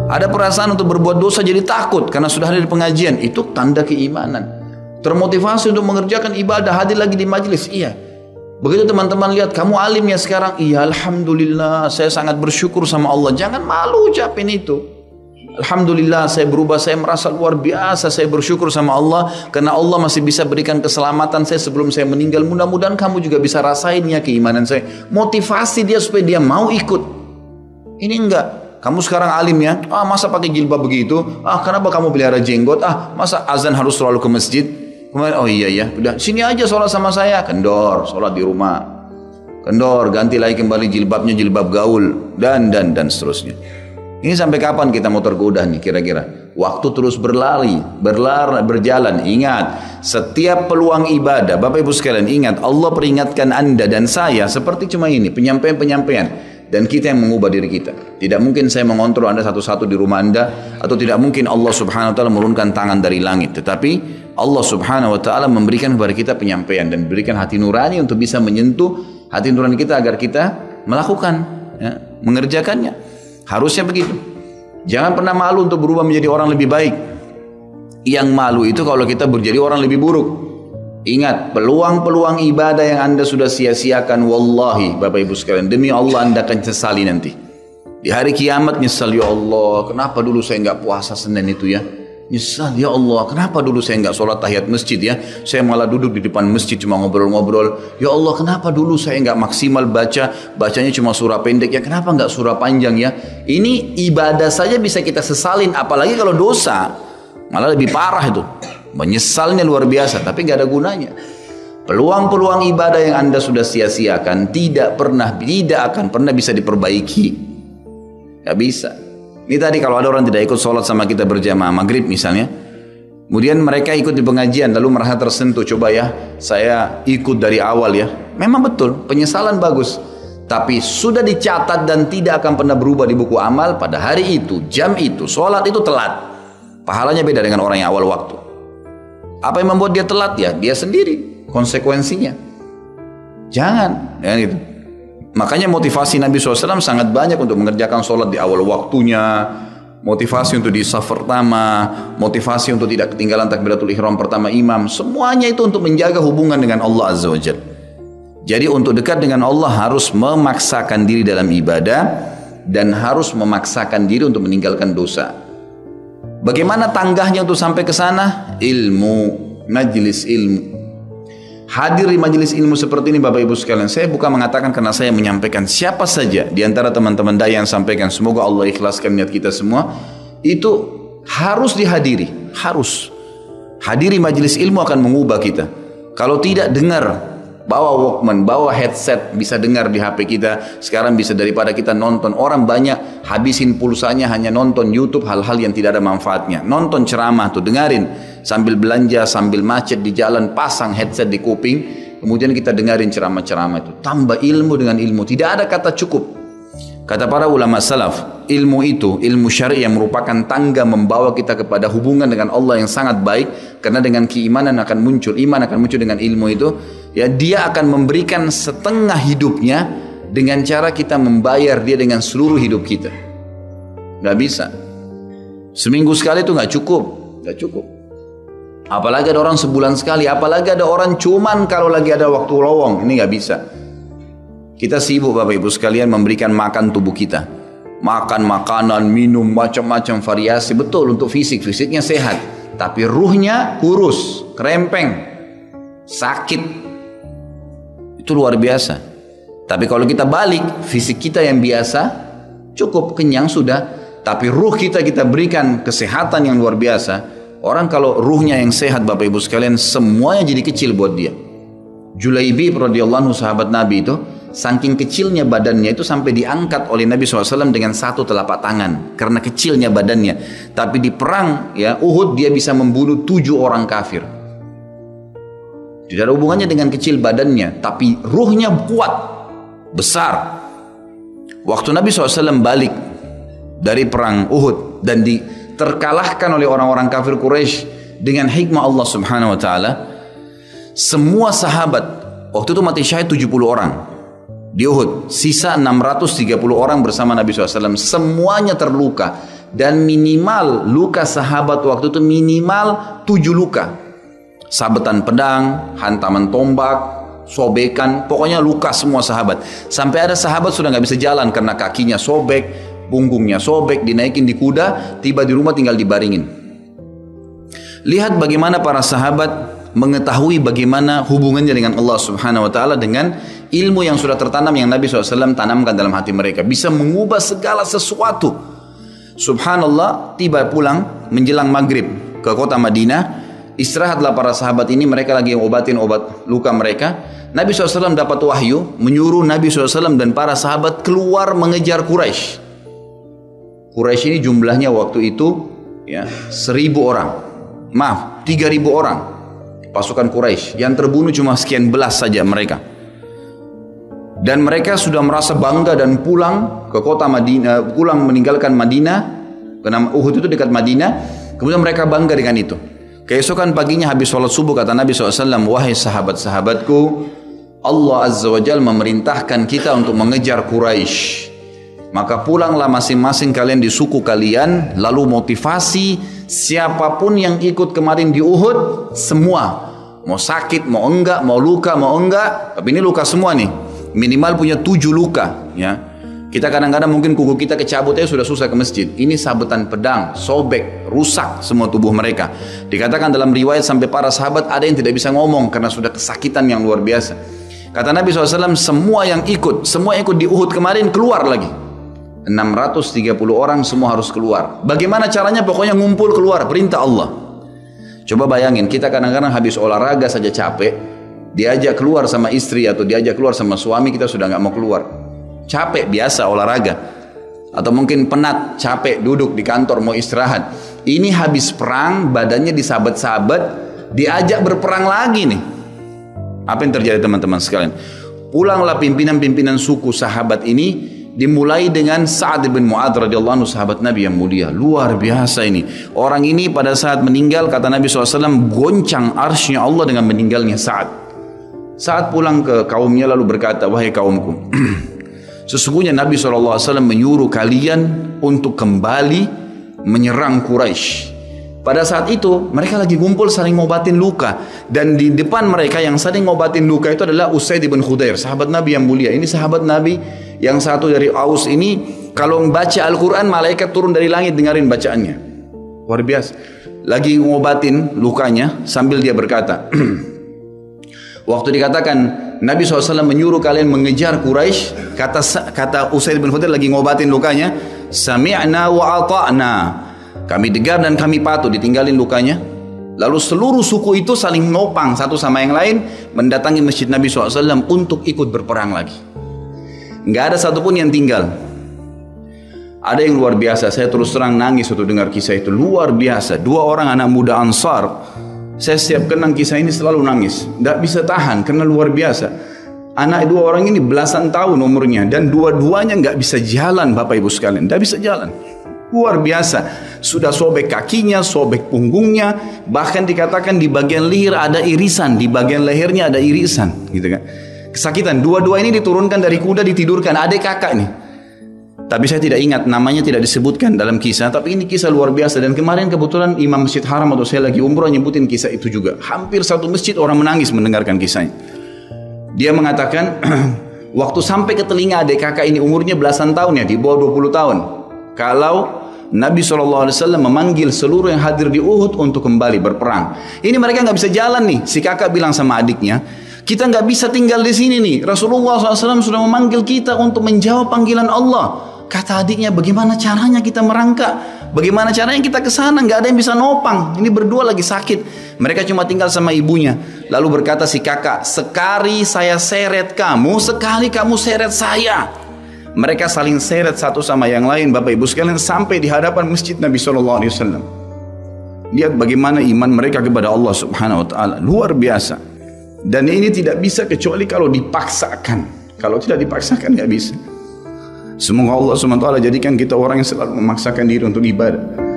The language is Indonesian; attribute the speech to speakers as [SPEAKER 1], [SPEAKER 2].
[SPEAKER 1] Ada perasaan untuk berbuat dosa jadi takut karena sudah hadir di pengajian. Itu tanda keimanan. Termotivasi untuk mengerjakan ibadah, hadir lagi di majelis. Iya. Begitu teman-teman lihat, kamu alim ya sekarang. Iya, alhamdulillah, saya sangat bersyukur sama Allah. Jangan malu ucapin itu. Alhamdulillah, saya berubah, saya merasa luar biasa, saya bersyukur sama Allah karena Allah masih bisa berikan keselamatan saya sebelum saya meninggal. Mudah-mudahan kamu juga bisa rasain ya keimanan saya. Motivasi dia supaya dia mau ikut. Ini enggak. Kamu sekarang alim ya, masa pakai jilbab begitu? Kenapa kamu pelihara jenggot? Masa azan harus selalu ke masjid? Kemarin, oh iya ya, udah sini aja sholat sama saya. Kendor, sholat di rumah. Kendor, ganti lagi kembali jilbabnya jilbab gaul dan seterusnya. Ini sampai kapan kita mau tergoda nih kira-kira? Waktu terus berjalan. Ingat, setiap peluang ibadah, Bapak Ibu sekalian, ingat Allah peringatkan Anda dan saya seperti cuma ini, penyampaian. Dan kita yang mengubah diri kita. Tidak mungkin saya mengontrol Anda satu-satu di rumah Anda, atau tidak mungkin Allah subhanahu wa ta'ala menurunkan tangan dari langit. Tetapi Allah subhanahu wa ta'ala memberikan kepada kita penyampaian dan berikan hati nurani untuk bisa menyentuh hati nurani kita agar kita melakukan, ya, mengerjakannya. Harusnya begitu. Jangan pernah malu untuk berubah menjadi orang lebih baik. Yang malu itu kalau kita menjadi orang lebih buruk. Ingat, peluang-peluang ibadah yang Anda sudah sia-siakan, wallahi Bapak Ibu sekalian, demi Allah Anda akan sesali nanti. Di hari kiamat nyesal, ya Allah, kenapa dulu saya nggak puasa Senin itu ya? Nyesal, ya Allah, kenapa dulu saya nggak sholat tahiyat masjid ya? Saya malah duduk di depan masjid cuma ngobrol-ngobrol. Ya Allah, kenapa dulu saya nggak maksimal bacanya cuma surah pendek ya? Kenapa nggak surah panjang ya? Ini ibadah saja bisa kita sesalin, apalagi kalau dosa, malah lebih parah itu. Menyesalnya luar biasa, tapi nggak ada gunanya. Peluang-peluang ibadah yang Anda sudah sia-siakan tidak akan pernah bisa diperbaiki. Nggak bisa. Ini tadi kalau ada orang tidak ikut sholat sama kita berjamaah maghrib misalnya, kemudian mereka ikut di pengajian lalu merasa tersentuh, coba ya saya ikut dari awal ya. Memang betul, penyesalan bagus, tapi sudah dicatat dan tidak akan pernah berubah di buku amal. Pada hari itu, jam itu, sholat itu telat, pahalanya beda dengan orang yang awal waktu. Apa yang membuat dia telat ya? Dia sendiri, konsekuensinya. Jangan, ya gitu. Makanya motivasi Nabi SAW sangat banyak untuk mengerjakan sholat di awal waktunya, motivasi untuk di saf pertama, motivasi untuk tidak ketinggalan takbiratul ihram pertama imam. Semuanya itu untuk menjaga hubungan dengan Allah Azza wa Jalla. Jadi untuk dekat dengan Allah harus memaksakan diri dalam ibadah dan harus memaksakan diri untuk meninggalkan dosa. Bagaimana tangganya untuk sampai ke sana? Ilmu, majelis ilmu. Hadir di majelis ilmu seperti ini Bapak Ibu sekalian. Saya bukan mengatakan karena saya menyampaikan, siapa saja di antara teman-teman dai yang sampaikan, semoga Allah ikhlaskan niat kita semua, itu harus dihadiri, harus. Hadiri majelis ilmu akan mengubah kita. Kalau tidak, dengar. Bawa Walkman, bawa headset, bisa dengar di HP kita. Sekarang bisa daripada kita nonton. Orang banyak habisin pulsanya hanya nonton YouTube hal-hal yang tidak ada manfaatnya. Nonton ceramah tuh, dengarin. Sambil belanja, sambil macet di jalan, pasang headset di kuping. Kemudian kita dengarin ceramah-ceramah itu. Tambah ilmu dengan ilmu. Tidak ada kata cukup. Kata para ulama salaf, ilmu itu, ilmu syar'i yang merupakan tangga membawa kita kepada hubungan dengan Allah yang sangat baik. Karena dengan keimanan akan muncul, iman akan muncul dengan ilmu itu. Ya, dia akan memberikan setengah hidupnya dengan cara kita membayar dia dengan seluruh hidup kita. Gak bisa. Seminggu sekali itu gak cukup. Gak cukup. Apalagi ada orang sebulan sekali. Apalagi ada orang cuman kalau lagi ada waktu lowong. Ini gak bisa. Kita sibuk Bapak Ibu sekalian memberikan makan tubuh kita. Makan makanan, minum, macam-macam variasi. Betul untuk fisik, fisiknya sehat. Tapi ruhnya kurus, kerempeng, sakit. Itu luar biasa. Tapi kalau kita balik, fisik kita yang biasa, cukup kenyang sudah. Tapi ruh kita berikan kesehatan yang luar biasa. Orang kalau ruhnya yang sehat Bapak Ibu sekalian, semuanya jadi kecil buat dia. Julaibib radhiyallahu anhu sahabat Nabi itu, saking kecilnya badannya itu sampai diangkat oleh Nabi SAW dengan satu telapak tangan karena kecilnya badannya. Tapi di perang ya Uhud dia bisa membunuh 7 orang kafir. Tidak ada hubungannya dengan kecil badannya, tapi ruhnya kuat, besar. Waktu Nabi SAW balik dari perang Uhud dan terkalahkan oleh orang-orang kafir Quraisy dengan hikmah Allah Subhanahu Wa Taala, semua sahabat waktu itu mati syahid 70 orang. Di Uhud, sisa 630 orang bersama Nabi SAW. Semuanya terluka. Dan minimal luka sahabat waktu itu minimal 7 luka. Sabetan pedang, hantaman tombak, sobekan, pokoknya luka semua sahabat. Sampai ada sahabat sudah nggak bisa jalan karena kakinya sobek, punggungnya sobek, dinaikin di kuda, tiba di rumah tinggal dibaringin. Lihat bagaimana para sahabat mengetahui bagaimana hubungannya dengan Allah Subhanahu wa Ta'ala, dengan ilmu yang sudah tertanam yang Nabi SAW tanamkan dalam hati mereka, bisa mengubah segala sesuatu. Subhanallah, tiba pulang menjelang maghrib ke kota Madinah. Istirahatlah para sahabat ini, mereka lagi obatin obat luka mereka. Nabi SAW dapat wahyu, menyuruh Nabi SAW dan para sahabat keluar mengejar Quraisy. Quraisy ini jumlahnya waktu itu ya 1.000 orang. Maaf, 3.000 orang. Pasukan Quraisy. Yang terbunuh cuma sekian belas saja mereka. Dan mereka sudah merasa bangga dan pulang ke kota Madinah, pulang meninggalkan Madinah, karena Uhud itu dekat Madinah. Kemudian mereka bangga dengan itu. Keesokan paginya habis sholat subuh kata Nabi SAW, wahai sahabat-sahabatku, Allah Azza wa Jalla memerintahkan kita untuk mengejar Quraisy. Maka pulanglah masing-masing kalian di suku kalian, lalu motivasi siapapun yang ikut kemarin di Uhud, semua. Mau sakit, mau enggak, mau luka, mau enggak, tapi ini luka semua nih. Minimal punya 7 luka. Ya. Kita kadang-kadang mungkin kuku kita kecabut aja sudah susah ke masjid. Ini sabetan pedang, sobek, rusak semua tubuh mereka. Dikatakan dalam riwayat sampai para sahabat ada yang tidak bisa ngomong karena sudah kesakitan yang luar biasa. Kata Nabi SAW, semua yang ikut di Uhud kemarin keluar lagi. 630 orang semua harus keluar. Bagaimana caranya? Pokoknya ngumpul keluar, perintah Allah. Coba bayangin, kita kadang-kadang habis olahraga saja capek, diajak keluar sama istri atau diajak keluar sama suami, kita sudah nggak mau keluar. Capek biasa olahraga. Atau mungkin penat, capek duduk di kantor mau istirahat. Ini habis perang, badannya disabet-sabet, diajak berperang lagi nih. Apa yang terjadi teman-teman sekalian? Pulanglah pimpinan-pimpinan suku sahabat ini, dimulai dengan Sa'ad bin Mu'adz radhiyallahu anhu, sahabat Nabi yang mulia. Luar biasa ini. Orang ini pada saat meninggal, kata Nabi SAW, goncang arsy-Nya Allah dengan meninggalnya Sa'ad. Sa'ad pulang ke kaumnya lalu berkata, wahai kaumku, sesungguhnya Nabi SAW menyuruh kalian untuk kembali menyerang Quraisy. Pada saat itu mereka lagi ngumpul saling ngobatin luka. Dan di depan mereka yang saling ngobatin luka itu adalah Usaid bin Khudair, sahabat Nabi yang mulia. Ini sahabat Nabi yang satu dari Aus ini, kalau membaca Al-Quran malaikat turun dari langit dengerin bacaannya. Luar biasa. Lagi ngobatin lukanya sambil dia berkata, waktu dikatakan Nabi SAW menyuruh kalian mengejar Quraisy, kata Usaid bin Khudair lagi ngobatin lukanya, sami'na wa ata'na, kami dengar dan kami patuh, ditinggalin lukanya. Lalu seluruh suku itu saling nopang satu sama yang lain, mendatangi masjid Nabi SAW untuk ikut berperang lagi. Nggak ada satupun yang tinggal. Ada yang luar biasa, saya terus terang nangis waktu dengar kisah itu, luar biasa. 2 orang anak muda Ansar, saya setiap kenang kisah ini selalu nangis, nggak bisa tahan karena luar biasa. Anak 2 orang ini belasan tahun umurnya dan dua-duanya nggak bisa jalan, Bapak Ibu sekalian, nggak bisa jalan. Luar biasa, sudah sobek kakinya, sobek punggungnya, bahkan dikatakan di bagian leher ada irisan, di bagian lehernya ada irisan, gitu kan. Kesakitan. Dua-dua ini diturunkan dari kuda, ditidurkan, adik kakak nih. Tapi saya tidak ingat, namanya tidak disebutkan dalam kisah, tapi ini kisah luar biasa. Dan kemarin kebetulan Imam Masjid Haram atau saya lagi umrah nyebutin kisah itu juga. Hampir satu masjid orang menangis mendengarkan kisahnya. Dia mengatakan, waktu sampai ke telinga adik kakak ini umurnya belasan tahun ya, di bawah 20 tahun. Kalau Nabi SAW memanggil seluruh yang hadir di Uhud untuk kembali berperang. Ini mereka nggak bisa jalan nih. Si kakak bilang sama adiknya, kita nggak bisa tinggal di sini nih. Rasulullah SAW sudah memanggil kita untuk menjawab panggilan Allah. Kata adiknya, bagaimana caranya kita merangkak? Bagaimana caranya kita ke sana? Nggak ada yang bisa nopang. Ini berdua lagi sakit. Mereka cuma tinggal sama ibunya. Lalu berkata si kakak, sekali saya seret kamu, sekali kamu seret saya. Mereka saling seret satu sama yang lain, Bapak Ibu sekalian, sampai di hadapan masjid Nabi SAW. Lihat bagaimana iman mereka kepada Allah Subhanahu Wa Taala, luar biasa. Dan ini tidak bisa kecuali kalau dipaksakan. Kalau tidak dipaksakan nggak bisa. Semoga Allah SWT jadikan kita orang yang selalu memaksakan diri untuk ibadah.